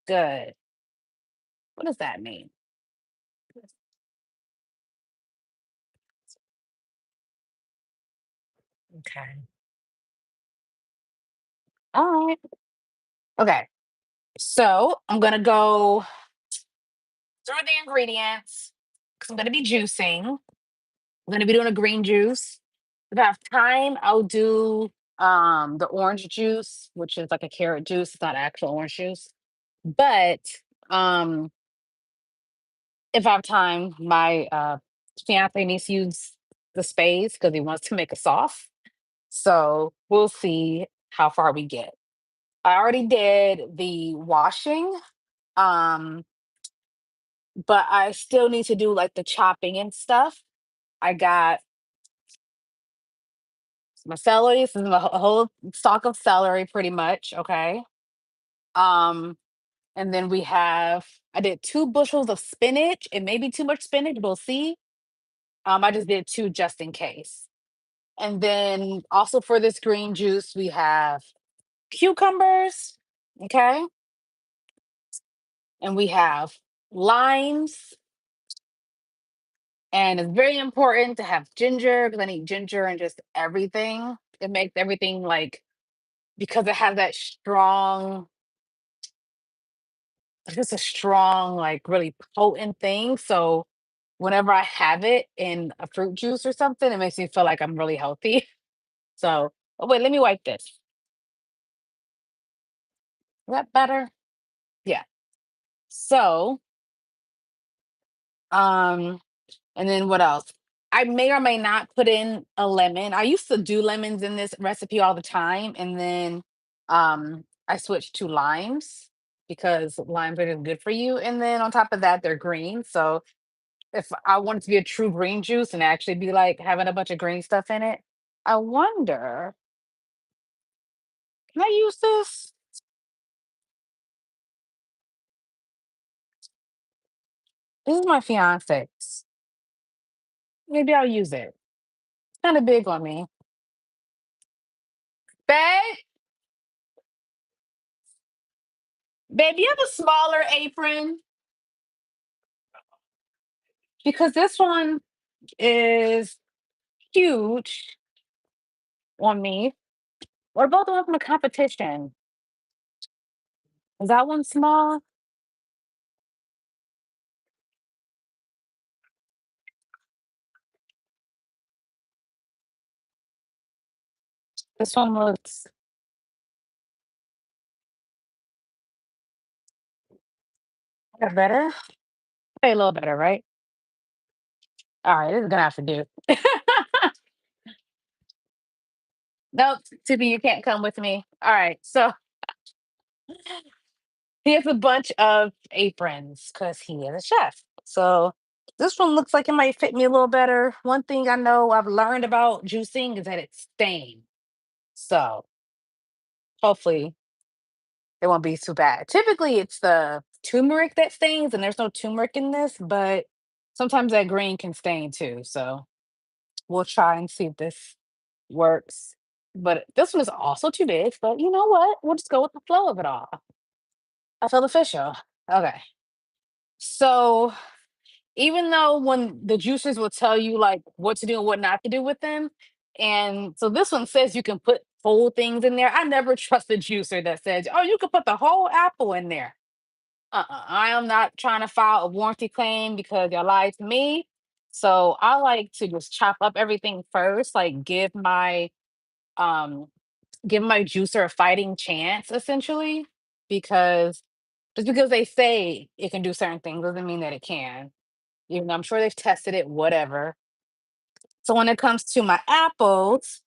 good. What does that mean? Okay. All right. Okay. So I'm gonna go through the ingredients because I'm gonna be juicing. I'm gonna be doing a green juice. If I have time, I'll do the orange juice, which is like a carrot juice. It's not actual orange juice. But um if I have time, my fiance needs to use the spades because he wants to make a sauce. So we'll see how far we get. I already did the washing, um, but I still need to do like the chopping and stuff. I got my celery, this is a whole stalk of celery pretty much. Okay. Um, and then I did 2 bushels of spinach. It may be too much spinach, we'll see. I just did two just in case. And then also for this green juice, we have cucumbers. Okay. And we have limes. And it's very important to have ginger because I need ginger and just everything. It makes everything like because it has that strong, it's just a strong, like really potent thing. So whenever I have it in a fruit juice or something, it makes me feel like I'm really healthy. So, oh wait, let me wipe this. Is that better? Yeah. So, um, and then what else? I may or may not put in a lemon. I used to do lemons in this recipe all the time, and then I switched to limes because limes are just good for you. And then on top of that, they're green. So if I want it to be a true green juice and actually be like having a bunch of green stuff in it, I wonder, can I use this? This is my fiance's. Maybe I'll use it. It's kind of big on me. Babe, babe, you have a smaller apron? Because this one is huge on me. Or both of them from a competition. Is that one small? This one looks better. Okay, a little better, right? All right, this is gonna have to do. Nope, Tippy, you can't come with me. All right, so he has a bunch of aprons because he is a chef. So this one looks like it might fit me a little better. One thing I know I've learned about juicing is that it's stained. So hopefully it won't be too bad. Typically, it's the turmeric that stains, and there's no turmeric in this, but sometimes that green can stain too. So we'll try and see if this works. But this one is also too big, but you know what? We'll just go with the flow of it all. I feel official. Okay. So even though when the juicers will tell you like what to do and what not to do with them, and so this one says you can put whole things in there. I never trust the juicer that says, "Oh, you can put the whole apple in there." I am not trying to file a warranty claim because y'all lied to me. So I like to just chop up everything first, like um give my juicer a fighting chance, essentially, because just because they say it can do certain things doesn't mean that it can. Even though I'm sure they've tested it, whatever. So when it comes to my apples,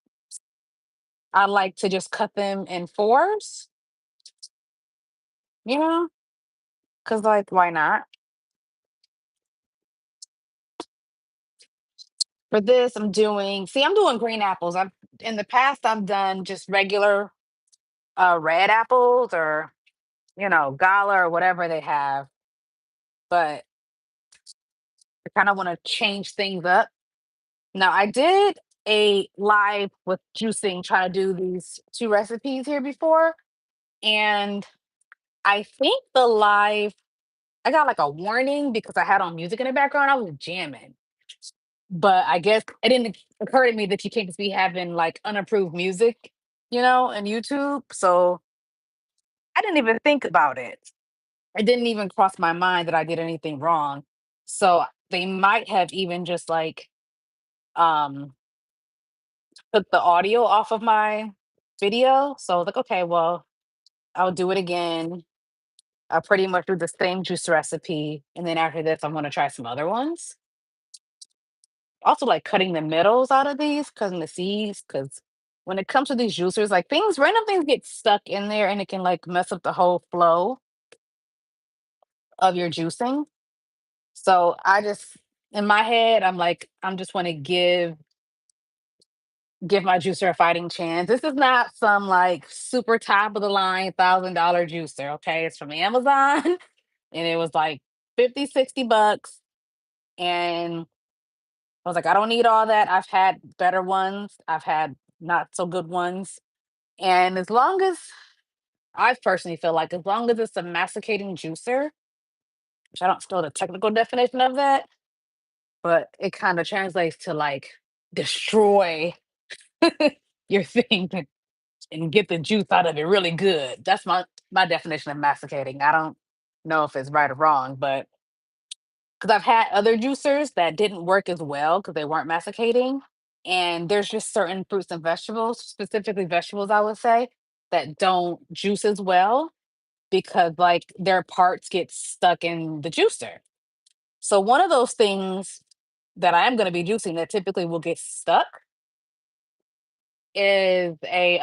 I like to just cut them in fours, you know, because like why not? For this, I'm doing green apples. I've In the past I've done just regular red apples or gala or whatever they have, but I kind of want to change things up. Now I did a live with juicing trying to do these two recipes here before, and I think the live I got like a warning because I had on music in the background. I was jamming. But I guess it didn't occur to me that you can't just be having like unapproved music, and YouTube. So I didn't even think about it. It didn't even cross my mind that I did anything wrong. So they might have even just like um took the audio off of my video. So I was like, okay, well, I'll do it again. I'll pretty much do the same juice recipe. And then after this, I'm gonna try some other ones. Also, like cutting the middles out of these, cutting the seeds, because when it comes to these juicers, like random things get stuck in there and it can like mess up the whole flow of your juicing. So in my head, I'm like, I'm just want to give my juicer a fighting chance. This is not some like super top of the line $1,000 juicer. Okay. It's from Amazon and it was like 50, $60. And I was like, I don't need all that. I've had better ones, I've had not so good ones. And as long as I personally feel like, as long as it's a masticating juicer, which I don't know the technical definition of that, but it kind of translates to like destroy your thing and get the juice out of it really good. That's my definition of masticating. I don't know if it's right or wrong, but because I've had other juicers that didn't work as well because they weren't masticating. And there's just certain fruits and vegetables, specifically vegetables, I would say, that don't juice as well because like their parts get stuck in the juicer. So one of those things that I am going to be juicing that typically will get stuck is a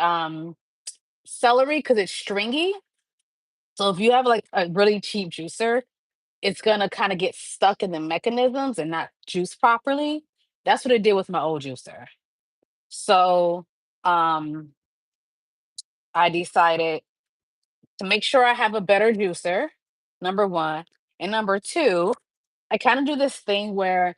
celery because it's stringy. So if you have like a really cheap juicer, it's gonna kind of get stuck in the mechanisms and not juice properly. That's what it did with my old juicer. So um I decided to make sure I have a better juicer, number one. And number two, I kind of do this thing where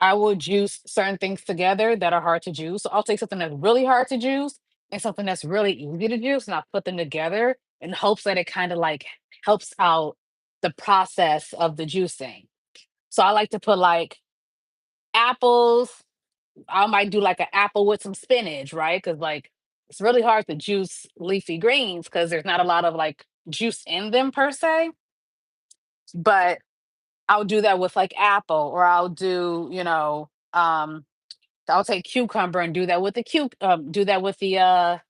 I will juice certain things together that are hard to juice. So I'll take something that's really hard to juice and something that's really easy to juice, and I'll put them together in hopes that it kind of like helps out the process of the juicing. So I like to put like apples. I might do like an apple with some spinach, right? Because like it's really hard to juice leafy greens because there's not a lot of like juice in them per se. But I'll do that with like apple, or I'll do, I'll take cucumber and do that with do that with the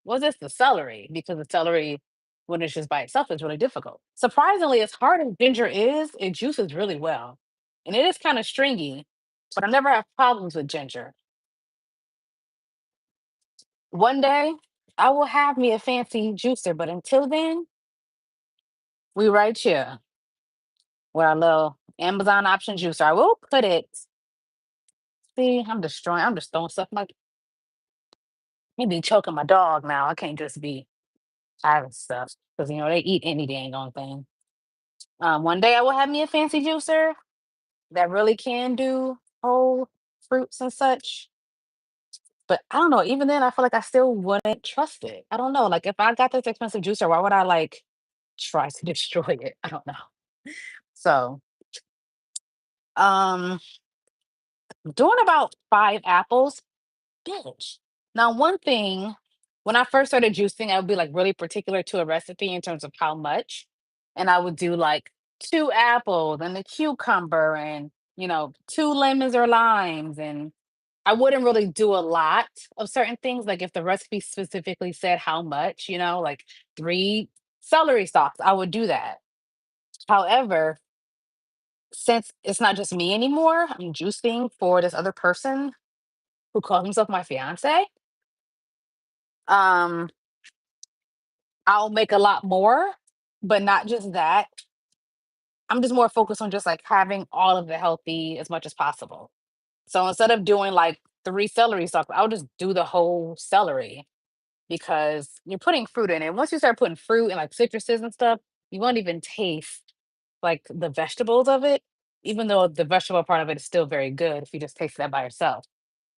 what's this? The celery, because the celery when it's just by itself is really difficult. Surprisingly, as hard as ginger is, it juices really well. And it is kind of stringy, but I never have problems with ginger. One day I will have me a fancy juicer, but until then, we right here with our little Amazon option juicer. I will put it, see, I'm just throwing stuff like me be choking my dog now. I can't just be having stuff because they eat any dang on thing. One day I will have me a fancy juicer that really can do whole fruits and such. But I don't know. Even then, I feel like I still wouldn't trust it. I don't know. Like if I got this expensive juicer, why would I like try to destroy it? I don't know. So, um, doing about 5 apples, bitch. Now, one thing, when I first started juicing, I would be like really particular to a recipe in terms of how much, and I would do like 2 apples and a cucumber and 2 lemons or limes, and I wouldn't really do a lot of certain things. Like if the recipe specifically said how much, like 3 celery stalks, I would do that. However, since it's not just me anymore, I'm juicing for this other person who calls himself my fiance. Um, I'll make a lot more, but not just that. I'm just more focused on just like having all of the healthy as much as possible. So instead of doing like 3 celery stalks, I'll just do the whole celery because you're putting fruit in it. Once you start putting fruit and like citruses and stuff, you won't even taste like the vegetables of it, even though the vegetable part of it is still very good if you just taste that by yourself.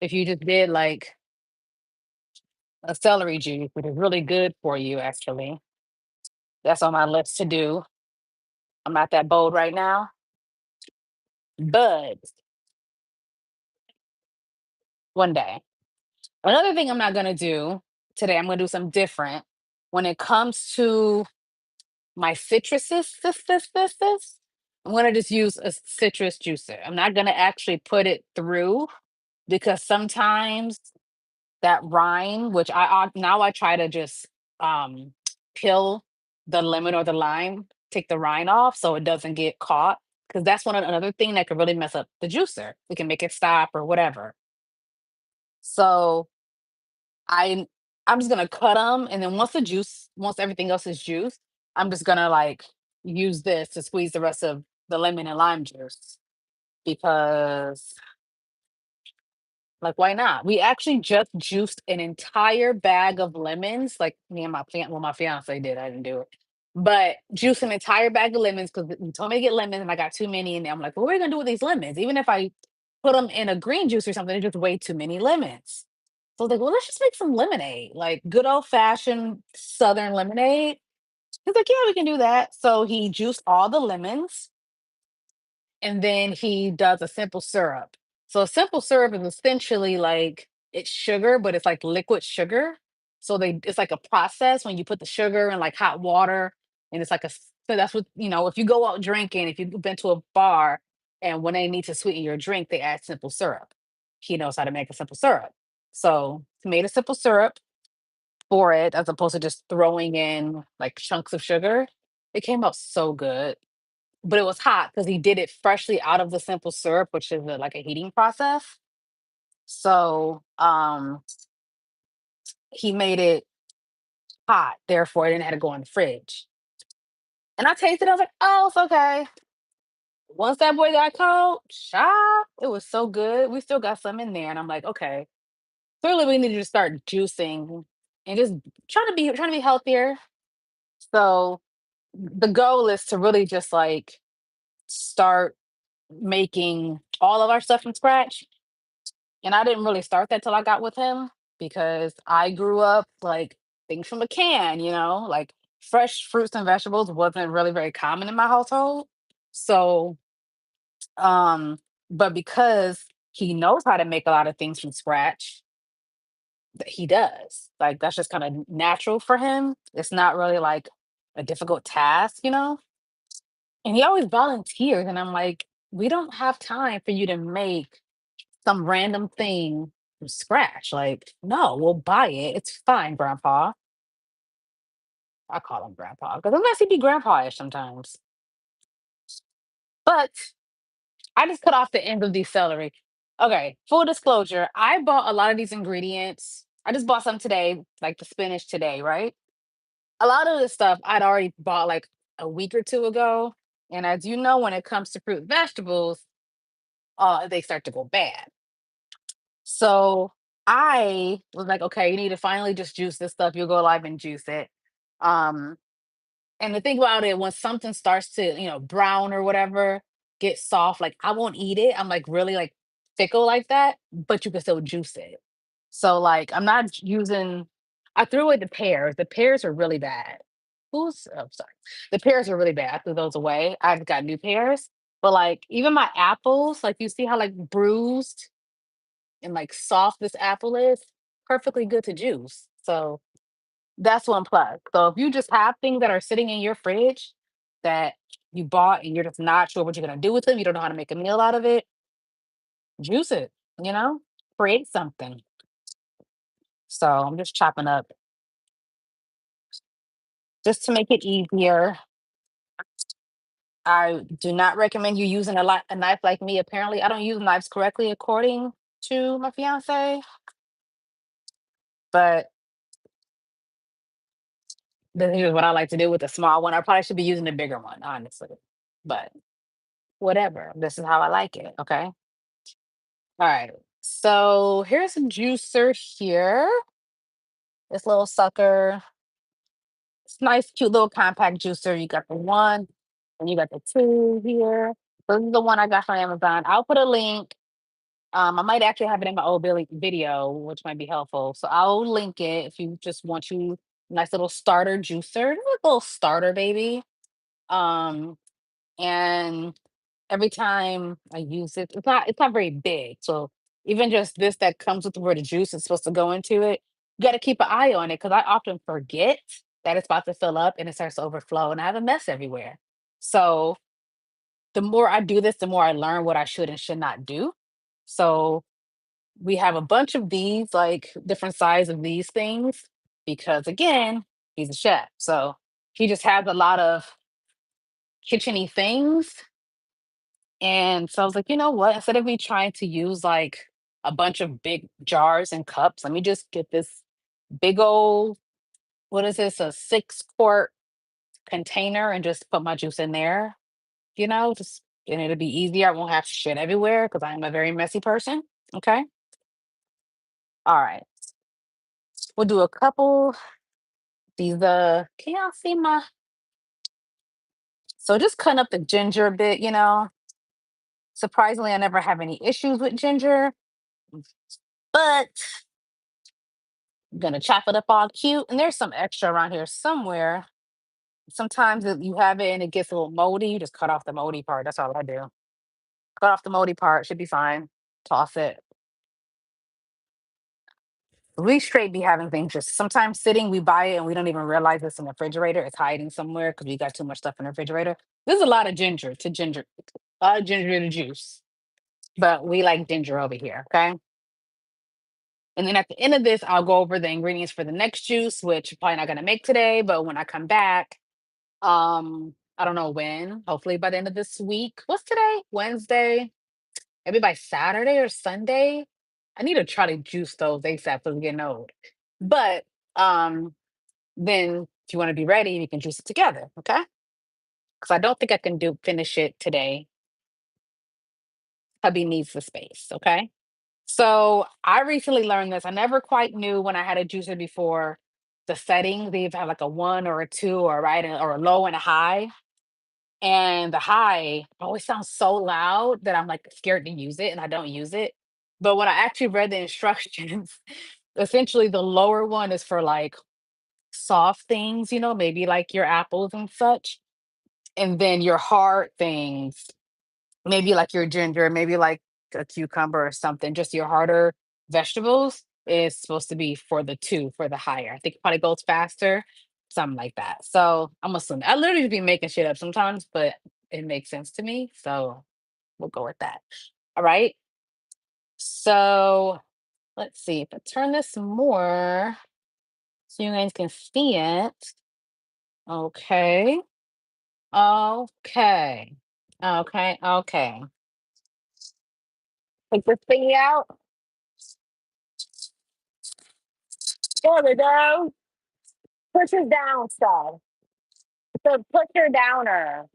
If you just did like a celery juice, which is really good for you actually, That's on my list to do. I'm not that bold right now, but one day. Another thing I'm not gonna do today, I'm gonna do something different. When it comes to my citruses, I'm gonna just use a citrus juicer. I'm not gonna actually put it through because sometimes that rind, which now I try to just um peel the lemon or the lime, take the rind off so it doesn't get caught. Because that's another thing that could really mess up the juicer. We can make it stop or whatever. So I I'm just gonna cut them, and then once everything else is juiced, I'm just gonna like use this to squeeze the rest of the lemon and lime juice because like why not? We actually just juiced an entire bag of lemons. Like me and my fiance did. I didn't do it, but juiced an entire bag of lemons because he told me to get lemons, and I got too many. And I'm like, well, what are we gonna do with these lemons? Even if I put them in a green juice or something, there's just way too many lemons. So I was like, well, let's just make some lemonade, like good old fashioned Southern lemonade. He's like, yeah, we can do that. So he juiced all the lemons and then he does a simple syrup. So a simple syrup is essentially like it's sugar, but it's like liquid sugar. So it's like a process when you put the sugar in like hot water, and it's like so that's what if you go out drinking, if you've been to a bar and when they need to sweeten your drink, they add simple syrup. He knows how to make a simple syrup. So he made a simple syrup for it as opposed to just throwing in like chunks of sugar. It came out so good, but it was hot because he did it freshly out of the simple syrup, which is like a heating process. So he made it hot, therefore it didn't have to go in the fridge. And I tasted it, I was like, oh, it's okay. Once that boy got cold, shop, it was so good. We still got some in there. And I'm like, okay, clearly we need to start juicing and just trying to be healthier. So the goal is to really just like start making all of our stuff from scratch. And I didn't really start that till I got with him because I grew up like things from a can, like fresh fruits and vegetables wasn't really very common in my household. So, um, but because he knows how to make a lot of things from scratch, he does. Like that's just kind of natural for him. It's not really like a difficult task. And he always volunteers, and I'm like, we don't have time for you to make some random thing from scratch. Like, no, we'll buy it. It's fine, Grandpa. I call him Grandpa because sometimes he be grandpa-ish sometimes. But I just cut off the ends of these celery. Okay, full disclosure, I bought a lot of these ingredients. I just bought some today, like the spinach today, right? A lot of this stuff I'd already bought like a week or two ago. And as you know, when it comes to fruit and vegetables, they start to go bad. So I was like, okay, you need to finally just juice this stuff. You'll go live and juice it. Um, and the thing about it, when something starts to, brown or whatever, get soft, like I won't eat it. I'm like really like fickle like that, but you can still juice it. So like I'm not using I threw away the pears. The pears are really bad. Sorry. The pears are really bad. I threw those away. I've got new pears. But like even my apples, like you see how like bruised and like soft this apple is, perfectly good to juice. So that's one plus. So if you just have things that are sitting in your fridge that you bought and you're just not sure what you're gonna do with them, you don't know how to make a meal out of it, juice it, you know, create something. So I'm just chopping up just to make it easier. I do not recommend you using a knife like me. Apparently, I don't use knives correctly according to my fiance, but this is what I like to do with the small one. I probably should be using a bigger one, honestly. But whatever. This is how I like it. Okay. All right. So here's a juicer here. This little sucker. It's nice, cute little compact juicer. You got the one and you got the two here. This is the one I got from Amazon. I'll put a link. I might actually have it in my old video, which might be helpful. So I'll link it if you just want to nice little starter juicer, a little starter baby. Um, and every time I use it, it's not very big. So even just this that comes with where the juice is supposed to go into it, you got to keep an eye on it because I often forget that it's about to fill up and it starts to overflow and I have a mess everywhere. So the more I do this, the more I learn what I should and should not do. So we have a bunch of these, like different size of these things, because again, he's a chef. So he just has a lot of kitcheny things. And so I was like, you know what? Instead of me trying to use like a bunch of big jars and cups, let me just get this big old, what is this, a 6 quart container and just put my juice in there, just and it'll be easier. I won't have shit everywhere because I'm a very messy person. Okay. All right. We'll do a couple. These can y'all see my so just cutting up the ginger a bit. Surprisingly, I never have any issues with ginger, but I'm gonna chop it up all cute. And there's some extra around here somewhere. Sometimes you have it and it gets a little moldy. You just cut off the moldy part. That's all I do. Cut off the moldy part, should be fine. Toss it. We straight be having things just sometimes sitting, we buy it and we don't even realize it's in the refrigerator. It's hiding somewhere because we got too much stuff in the refrigerator. There's a lot of ginger to juice, but we like ginger over here. Okay. And then at the end of this, I'll go over the ingredients for the next juice, which I'm probably not gonna make today, but when I come back, I don't know when, hopefully by the end of this week. What's today? Wednesday. Maybe by Saturday or Sunday. I need to try to juice those ASAP so we're getting old. But um, then if you want to be ready, we can juice it together, okay? Because I don't think I can do finish it today. Hubby needs the space, okay? So I recently learned this. I never quite knew when I had a juicer before the settings. They either have like a one or a two or right or a low and a high. And the high always sounds so loud that I'm like scared to use it and I don't use it. But when I actually read the instructions, essentially the lower one is for like soft things, maybe like your apples and such. And then your hard things, maybe like your ginger, maybe like a cucumber or something, just your harder vegetables is supposed to be for the two, for the higher. I think it probably goes faster, something like that. So I'm assuming I literally be making shit up sometimes, but it makes sense to me. So we'll go with that. All right. So let's see if I turn this more so you guys can see it. Okay. Okay. Okay. Okay. Take this thing out. There we go. Push her down, so. So push her downer.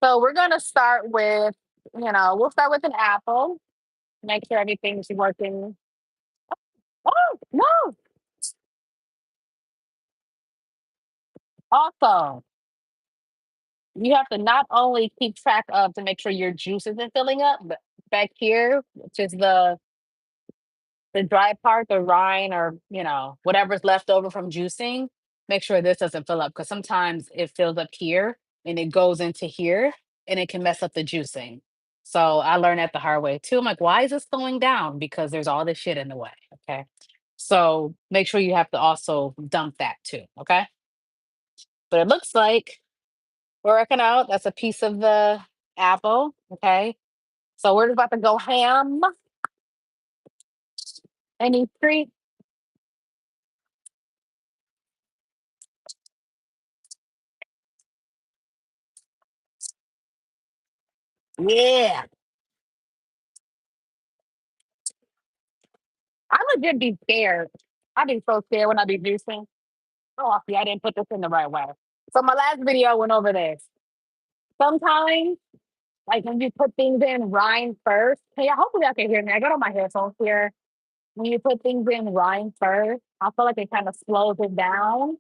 So we're gonna start with, we'll start with an apple. Make sure everything's working. Oh no! Also, you have to not only keep track of to make sure your juice isn't filling up, but back here, which is the dry part, the rind, or whatever's left over from juicing, make sure this doesn't fill up because sometimes it fills up here and it goes into here and it can mess up the juicing. So I learned that the hard way too. I'm like, why is this going down? Because there's all this shit in the way. Okay. So make sure you have to also dump that too. Okay. But it looks like we're working out. That's a piece of the apple. Okay. So we're about to go ham. Any treat? Yeah. I legit be scared. I be so scared when I be juicing. Oh, see, I didn't put this in the right way. So my last video went over this. Sometimes, like when you put things in rind first, hey, hopefully y'all can hear me. I got on my headphones here. When you put things in rind first, I feel like it kind of slows it down.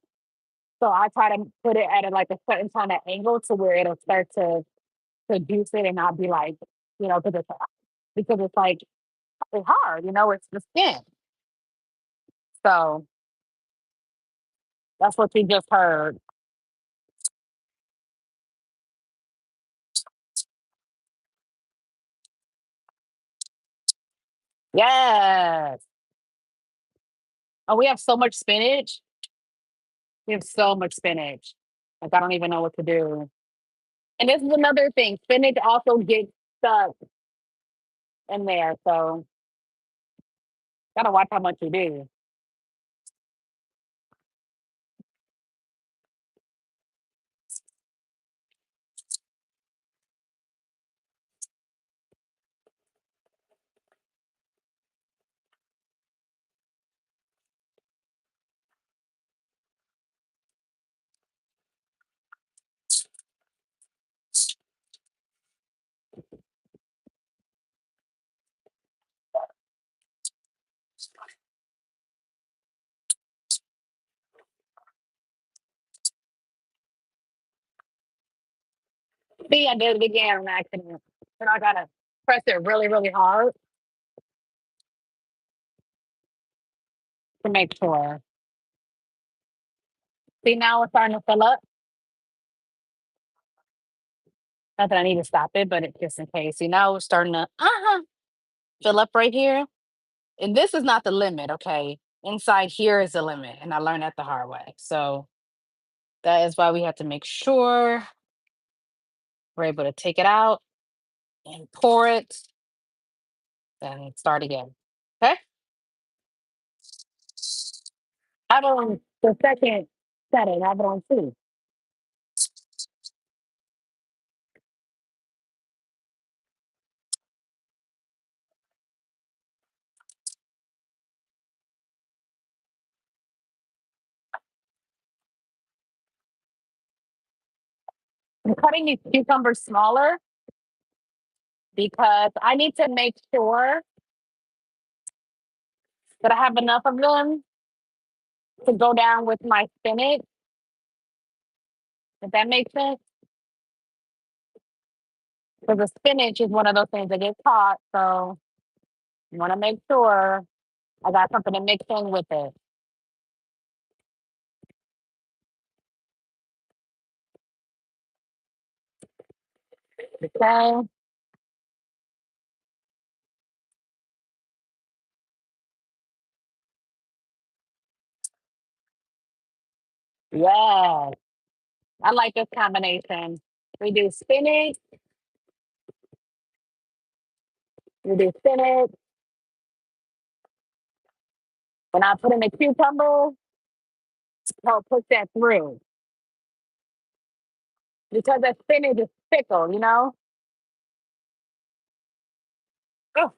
So I try to put it at like a certain kind of angle to where it'll start to juice it and not be like, because it's like it's hard, it's the skin. So that's what you just heard. Yes. Oh, we have so much spinach. We have so much spinach. Like I don't even know what to do. And this is another thing. Spinach also gets stuck in there. So gotta watch how much you do. See, I did it again on accident. And I gotta press it really, really hard to make sure. See, now it's starting to fill up. Not that I need to stop it, but it just in case. See, now it's starting to fill up right here. And this is not the limit, okay? Inside here is the limit. And I learned that the hard way. So that is why we have to make sure we're able to take it out and pour it and start again. Okay? I have it on the second setting. I have it on two. I'm cutting these cucumbers smaller because I need to make sure that I have enough of them to go down with my spinach, if that makes sense. Because the spinach is one of those things that gets hot. So you want to make sure I got something to mix in with it. Okay. Yes. I like this combination. We do spinach, we do spinach, and I put in the cucumber to help push that through. Because that spinach is fickle, you know? Oh,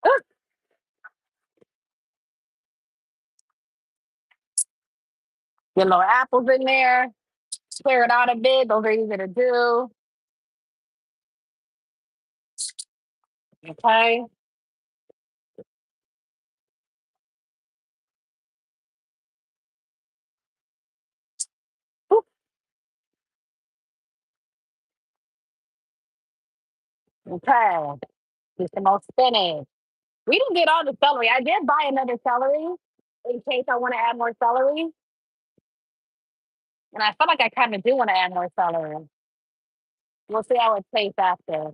oh. Get little apples in there, clear it out a bit. Those are easy to do. Okay. Whew. Okay. Do some more spinach. We didn't get all the celery. I did buy another celery in case I want to add more celery. And I feel like I kind of do want to add more celery. We'll see how it tastes after.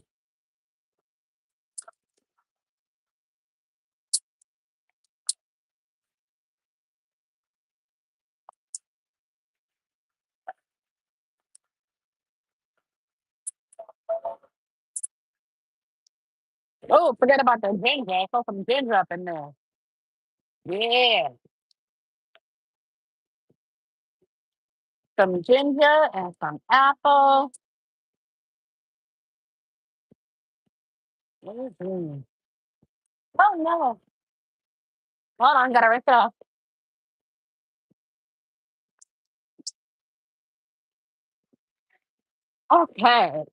Oh, forget about the ginger. Throw some ginger up in there. Yeah. Some ginger and some apple. Mhm. Oh no. Hold on, gotta rinse it off. Okay.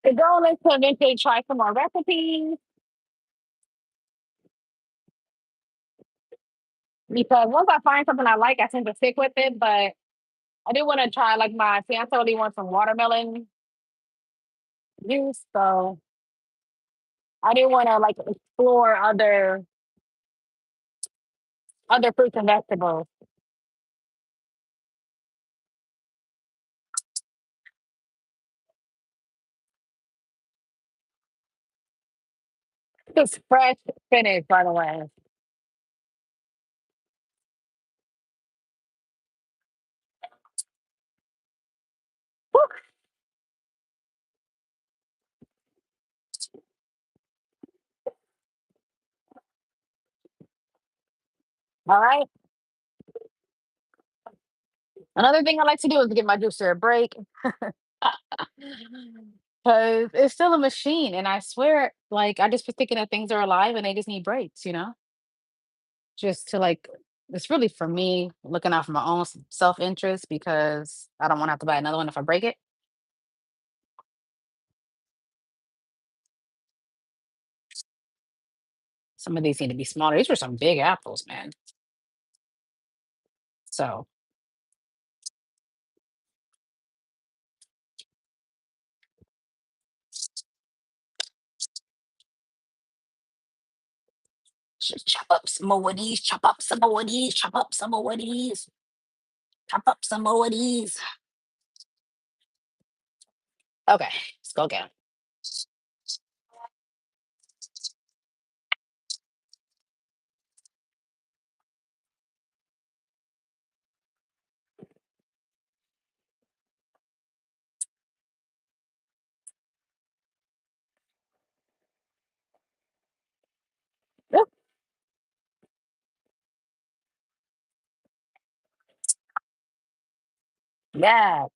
The goal is to eventually try some more recipes because once I find something I like, I tend to stick with it. But I do want to try, like my fiance really wants some watermelon juice, so I do want to like explore other fruits and vegetables. Just fresh spinach, by the way. Whew. All right. Another thing I like to do is give my juicer a break because it's still a machine, and I swear, like I just be thinking that things are alive and they just need breaks, just to like. It's really for me looking out for my own self interest because I don't want to have to buy another one if I break it. Some of these need to be smaller. These were some big apples, man. So chop up some more of these, chop up some more of these, chop up some more of these, chop up some more of these. Okay, let's go again. Ooh, yeah.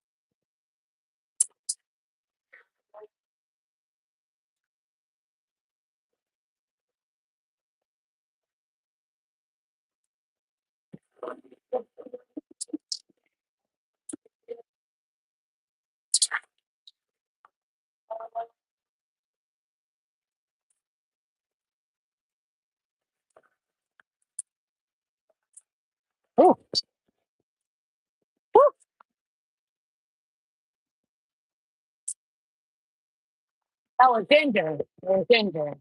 Ooh, ooh. That was ginger. That was ginger.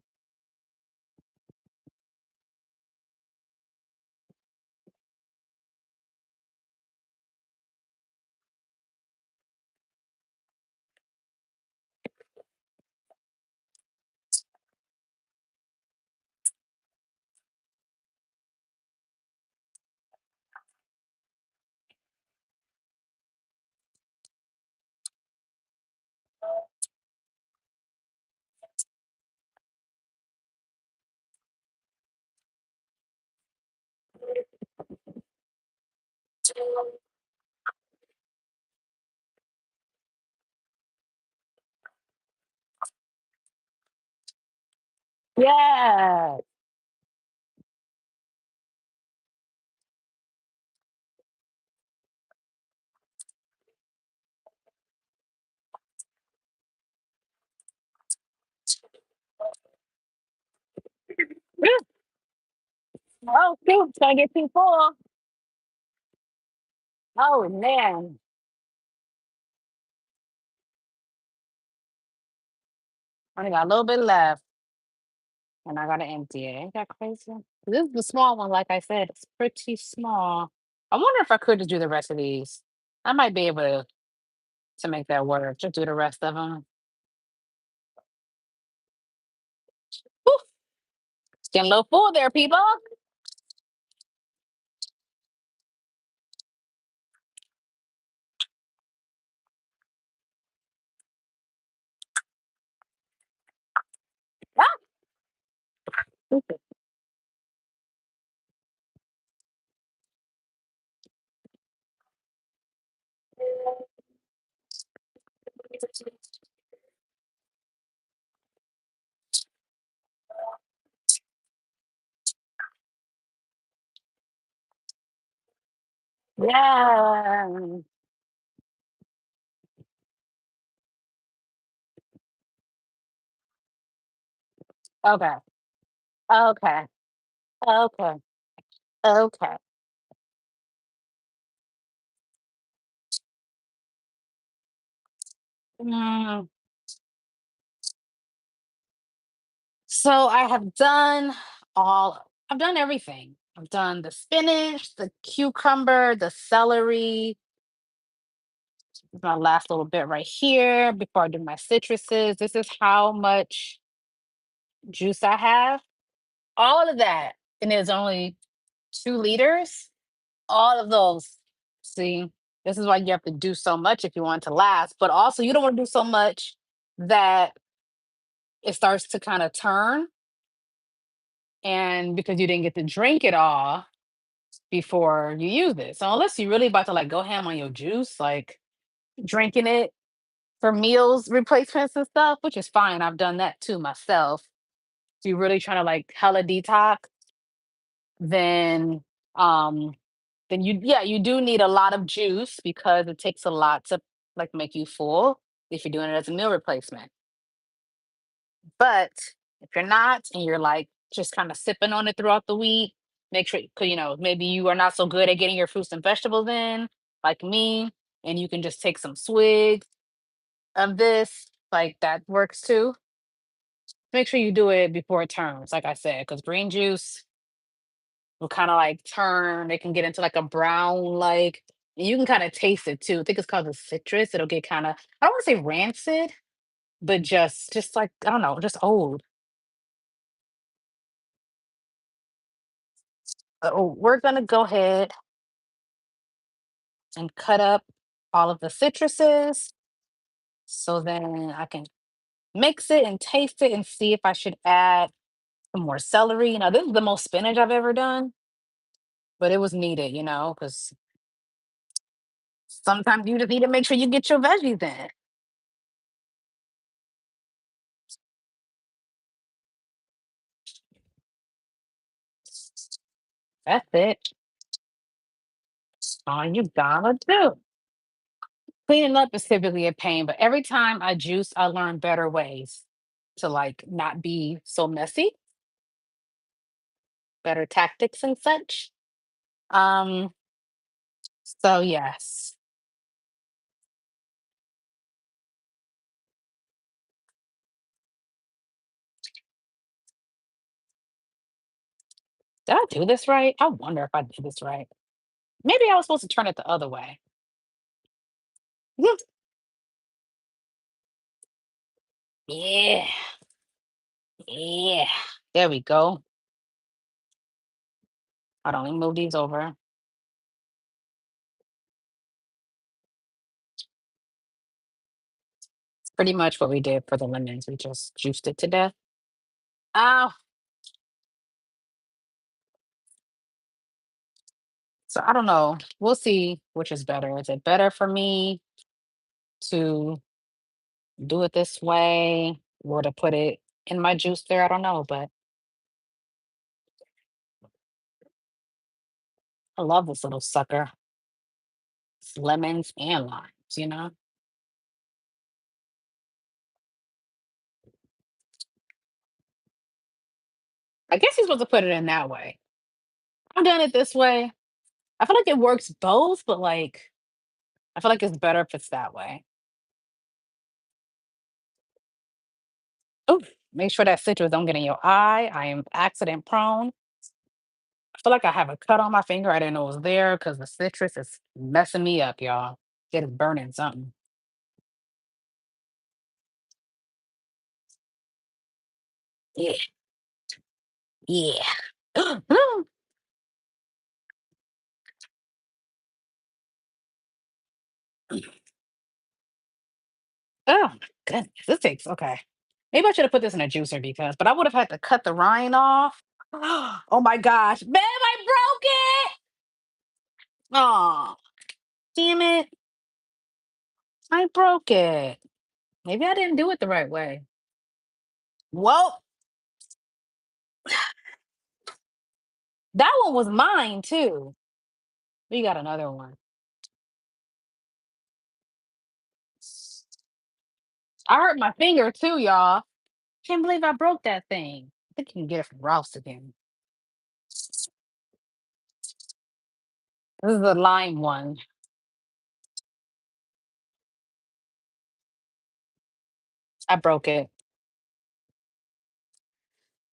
Yeah. Ooh. Oh, shoot, it's gonna get too full. Oh man, only got a little bit left, and I gotta empty it. Ain't that crazy? This is the small one, like I said, it's pretty small. I wonder if I could just do the rest of these. I might be able to make that work. Just do the rest of them. Whew, it's getting a little full there, people. Ah, yeah. Okay. Okay. Okay. Okay. Mm, so I've done everything. I've done the spinach, the cucumber, the celery, my last little bit right here before I do my citruses. This is how much juice I have. All of that. And it's only 2 liters. All of those. See, this is why you have to do so much if you want it to last. But also, you don't want to do so much that it starts to kind of turn. And because you didn't get to drink it all before you use it. So, unless you're really about to like go ham on your juice, like drinking it for meals replacements and stuff, which is fine. I've done that too myself. If you're really trying to like hella detox, then um you do need a lot of juice because it takes a lot to like make you full if you're doing it as a meal replacement. But if you're not and you're like just kind of sipping on it throughout the week, make sure 'cause, maybe you are not so good at getting your fruits and vegetables in, like me, and you can just take some swigs of this, like that works too. Make sure you do it before it turns, like I said, because green juice will kind of like turn. It can get into like a brown like, and you can kind of taste it too. I think it's called the citrus. It'll get kind of, I don't want to say rancid, but just like I don't know, just old. Oh, we're gonna go ahead and cut up all of the citruses so then I can mix it and taste it and see if I should add some more celery. Now this is the most spinach I've ever done, but it was needed, because sometimes you just need to make sure you get your veggies in. That's it. All you gotta do. Cleaning up is typically a pain, but every time I juice, I learn better ways to like not be so messy, better tactics and such. Um, so yes. Did I do this right? I wonder if I did this right. Maybe I was supposed to turn it the other way. Mm, yeah, yeah. There we go. Hold on, let me move these over. It's pretty much what we did for the lemons. We just juiced it to death. Ah, so I don't know. We'll see which is better. Is it better for me to do it this way or to put it in my juice there? I don't know, but I love this little sucker. It's lemons and limes. I guess you're supposed to put it in that way. I've done it this way. I feel like it works both, but like I feel like it's better if it's that way. Oh, make sure that citrus don't get in your eye. I am accident prone. I feel like I have a cut on my finger. I didn't know it was there because the citrus is messing me up, y'all. It is burning something. Yeah, yeah. Oh my goodness, this takes okay. Maybe I should have put this in a juicer because, but I would have had to cut the rind off. Oh my gosh, babe, I broke it. Oh, damn it, I broke it. Maybe I didn't do it the right way. Well, that one was mine too. We got another one. I hurt my finger too, y'all. Can't believe I broke that thing. I think you can get it from Rouse again. This is the lime one. I broke it.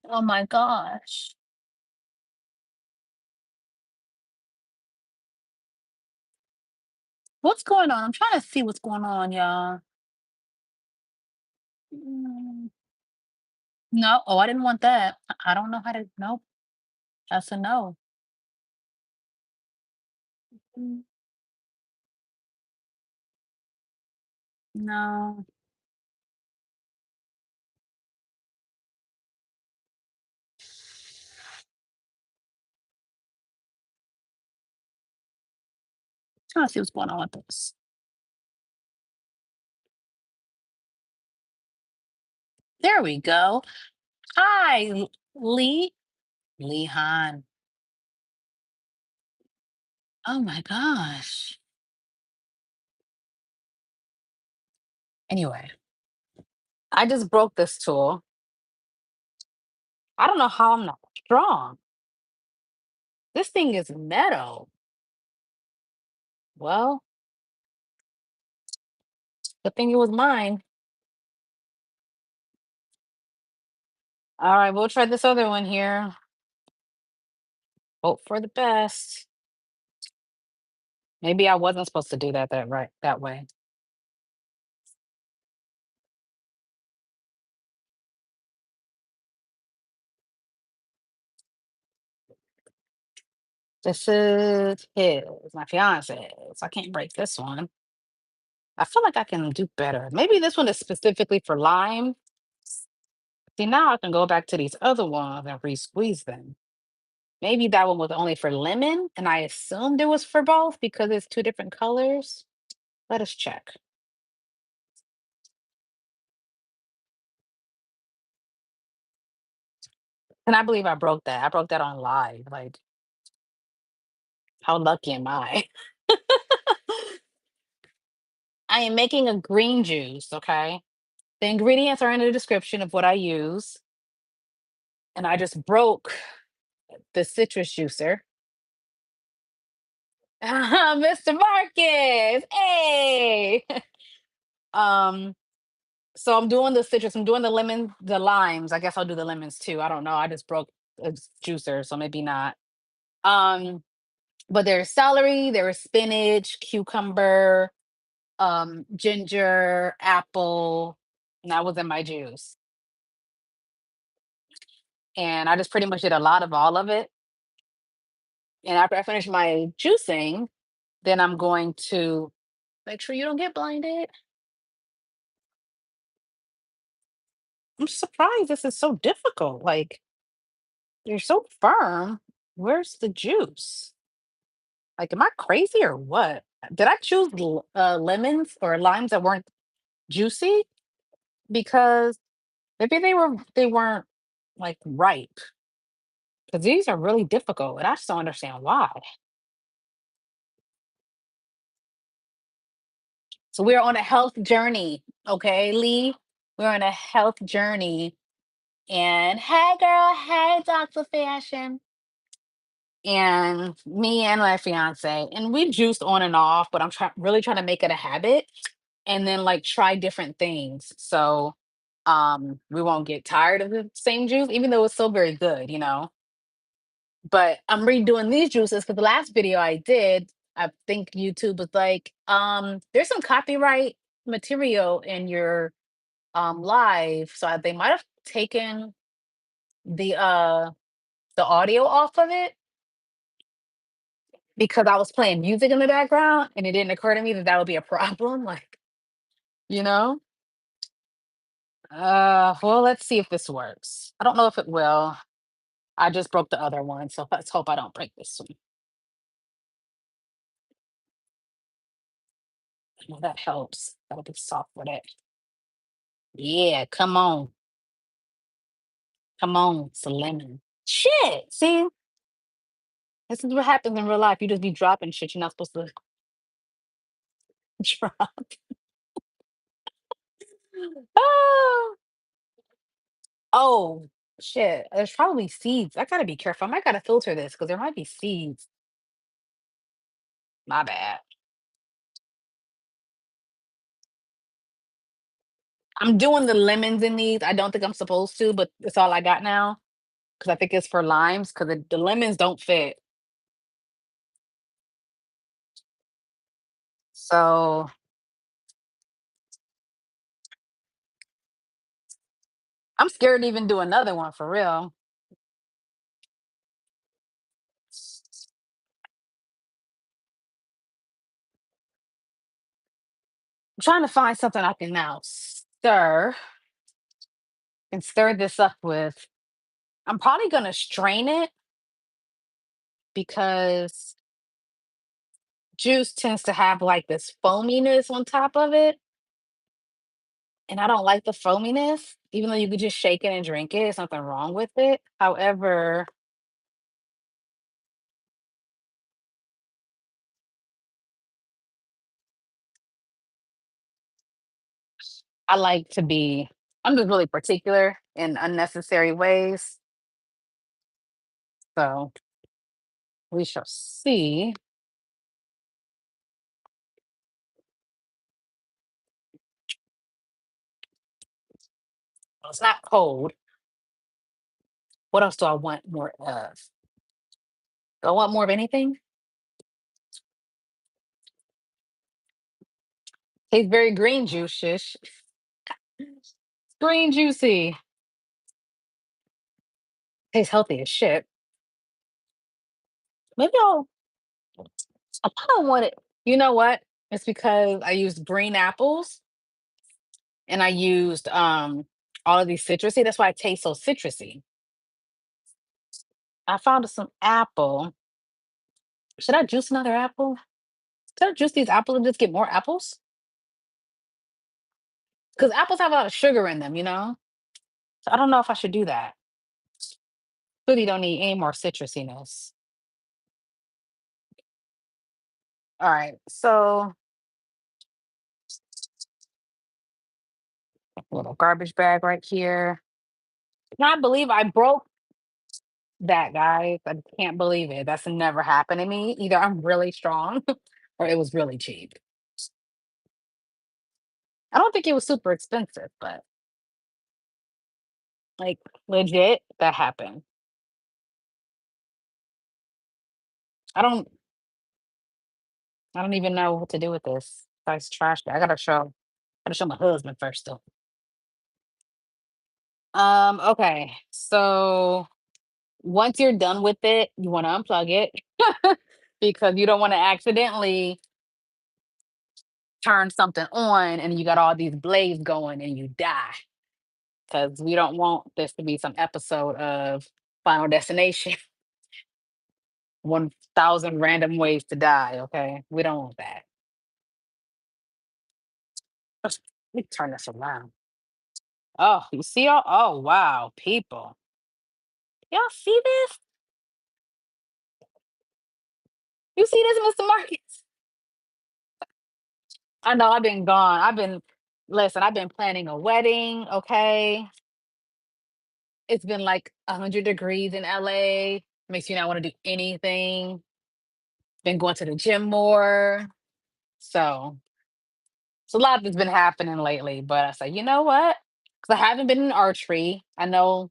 Oh my gosh. What's going on? I'm trying to see what's going on, y'all. Mm, no. Oh, I didn't want that. I don't know how to. Nope. That's a no. Mm, no. Trying to see what's going on with this. There we go. Hi, Lee. Lee Han. Oh my gosh. Anyway, I just broke this tool. I don't know how I'm not strong. This thing is metal. Well, good thing it was mine. All right, we'll try this other one here. Hope for the best. Maybe I wasn't supposed to do that way. This is his, my fiance's. I can't break this one. I feel like I can do better. Maybe this one is specifically for lime. See, now I can go back to these other ones and re-squeeze them. Maybe that one was only for lemon, and I assumed it was for both because it's two different colors. Let us check. And I believe I broke that. I broke that on live. Like, how lucky am I? I am making a green juice, okay? The ingredients are in the description of what I use. And I just broke the citrus juicer. Mr. Marcus, hey. um, so I'm doing the citrus, I'm doing the lemon, the limes. I guess I'll do the lemons too. I don't know. I just broke a juicer, so maybe not. Um, but there's celery, there's spinach, cucumber, ginger, apple, and that was in my juice. And I just pretty much did a lot of all of it. And after I finish my juicing, then I'm going to make sure you don't get blinded. I'm surprised this is so difficult. Like, you're so firm. Where's the juice? Like, am I crazy or what? Did I choose lemons or limes that weren't juicy? Because maybe they weren't like ripe. Because these are really difficult, and I just don't understand why. So we're on a health journey, okay, Lee? We're on a health journey. And hey, girl, hey, Dr. Fashion. And me and my fiance, and we juiced on and off, but I'm really trying to make it a habit and then like try different things. So we won't get tired of the same juice, even though it's still very good, you know. But I'm redoing these juices because the last video I did, I think YouTube was like, there's some copyright material in your live. So they might have taken the uh the audio off of it because I was playing music in the background and it didn't occur to me that that would be a problem. Like, you know? Well, let's see if this works. I don't know if it will. I just broke the other one, so let's hope I don't break this one. Well, that helps. That'll be soft with it. Yeah, come on. Come on. It's a lemon. Shit. See, this is what happens in real life. You just be dropping shit you're not supposed to drop. Oh. Oh, shit. There's probably seeds. I gotta be careful. I might gotta filter this because there might be seeds. My bad. I'm doing the lemons in these. I don't think I'm supposed to, but it's all I got now because I think it's for limes because the lemons don't fit. So I'm scared to even do another one for real. I'm trying to find something I can now stir and stir this up with. I'm probably gonna strain it because juice tends to have like this foaminess on top of it. And I don't like the foaminess, even though you could just shake it and drink it. There's nothing wrong with it. However, I like to be, I'm just really particular in unnecessary ways. So we shall see. Well, it's not cold. What else do I want more of? Do I want more of anything? Tastes very green juice, shish. Green juicy. Tastes healthy as shit. Maybe I kind of want it. You know what? It's because I used green apples and I used all of these citrusy. That's why it tastes so citrusy. I found some apple. Should I juice another apple? Should I juice these apples and just get more apples? Because apples have a lot of sugar in them, you know? So I don't know if I should do that. Really don't need any more citrusiness. All right. So little garbage bag right here. Can I believe I broke that, guys? I can't believe it. That's never happened to me. Either I'm really strong or it was really cheap. I don't think it was super expensive, but like legit, that happened. I don't I don't even know what to do with this. Nice trash bag. I gotta show my husband first though. Okay. So once you're done with it, you want to unplug it because you don't want to accidentally turn something on and you got all these blades going and you die. Because we don't want this to be some episode of Final Destination 1000 random ways to die. Okay. We don't want that. Let me turn this around. Oh, you see all? Oh, wow. People. Y'all see this? You see this, Mr. Marcus? I know I've been gone. Listen, I've been planning a wedding. Okay. It's been like 100 degrees in LA. Makes you not want to do anything. Been going to the gym more. So it's a lot that's been happening lately. But I say, you know what? Because I haven't been in archery. I know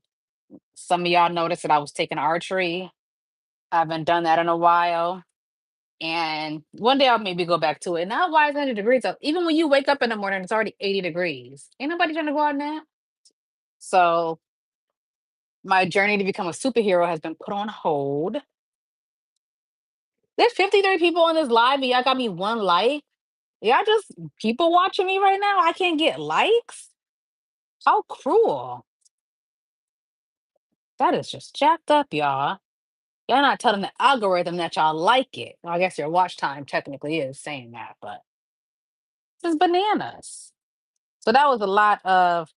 some of y'all noticed that I was taking archery. I haven't done that in a while. And one day I'll maybe go back to it. Not why it's 100 degrees up. Even when you wake up in the morning, it's already 80 degrees. Ain't nobody trying to go out now. So my journey to become a superhero has been put on hold. There's 53 people on this live, and y'all got me one like. Y'all just people watching me right now. I can't get likes. How cruel. That is just jacked up, y'all. Y'all not telling the algorithm that y'all like it. Well, I guess your watch time technically is saying that, but it's bananas. So that was a lot of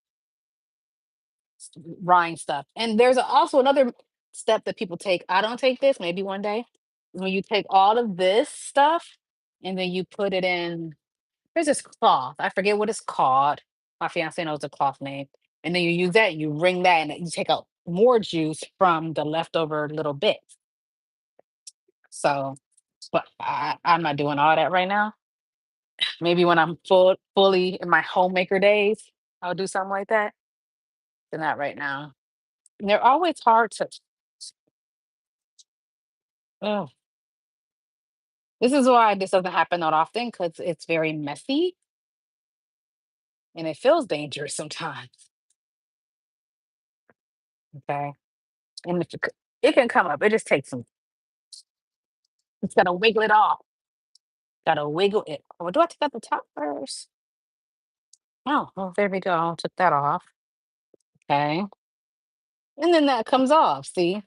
rhyme stuff. And there's also another step that people take. I don't take this, maybe one day. When you take all of this stuff and then you put it in, there's this cloth. I forget what it's called. My fiance knows the cloth name. and then you use that, you wring that, and you take out more juice from the leftover little bits. So, but I'm not doing all that right now. Maybe when I'm fully in my homemaker days, I'll do something like that. But not right now. And they're always hard to. Oh, this is why this doesn't happen that often because it's very messy and it feels dangerous sometimes. Okay, and if it can come up, it just takes some. It's gotta wiggle it off. Gotta wiggle it. Oh, do I take out the top first? Oh, well, there we go. Took that off. Okay, and then that comes off. See,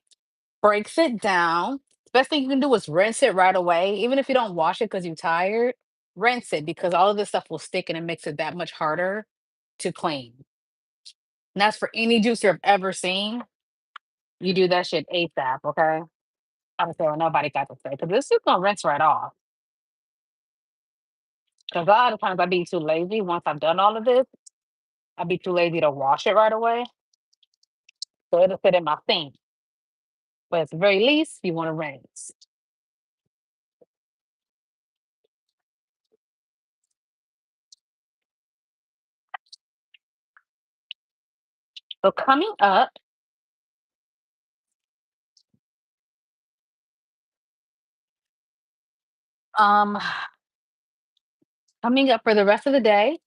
breaks it down. Best thing you can do is rinse it right away. Even if you don't wash it because you're tired, rinse it because all of this stuff will stick and it makes it that much harder to clean. And that's for any juicer I've ever seen. You do that shit ASAP, okay? I don't care what nobody got to say because this is gonna rinse right off. Because a lot of times I be too lazy. Once I've done all of this, I'd be too lazy to wash it right away. So it'll sit in my sink. But at the very least, you want to rinse. So um, coming up for the rest of the day,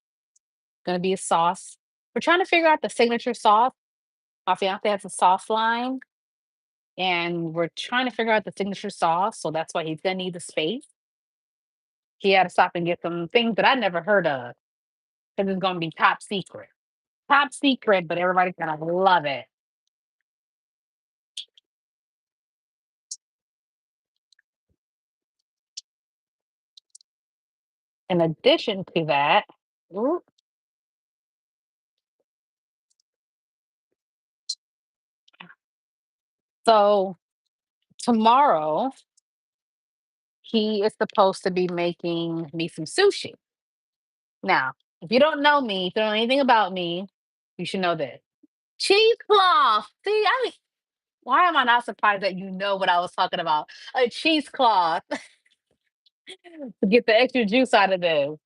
gonna be a sauce. We're trying to figure out the signature sauce. My fiance has a sauce line, and we're trying to figure out the signature sauce. So that's why he's gonna need the space. He had to stop and get some things that I never heard of because it's gonna be top secret. Top secret, but everybody's gonna love it. In addition to that, ooh, so tomorrow he is supposed to be making me some sushi. Now, if you don't know me, if you don't know anything about me, you should know this. Cheesecloth. See, why am I not surprised that you know what I was talking about? A cheesecloth to get the extra juice out of this.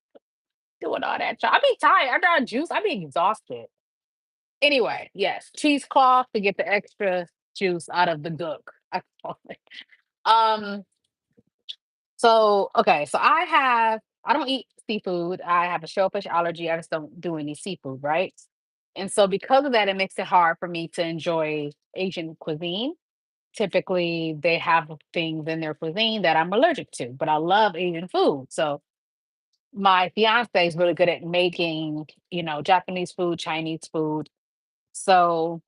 Doing all that. I be tired. After I juice, I be exhausted. Anyway, yes, cheesecloth to get the extra juice out of the gook. I call it. Um, so okay, so I don't eat seafood. I have a shellfish allergy. I just don't do any seafood, right? And so because of that, it makes it hard for me to enjoy Asian cuisine. Typically, they have things in their cuisine that I'm allergic to, but I love Asian food. So my fiance is really good at making, Japanese food, Chinese food. So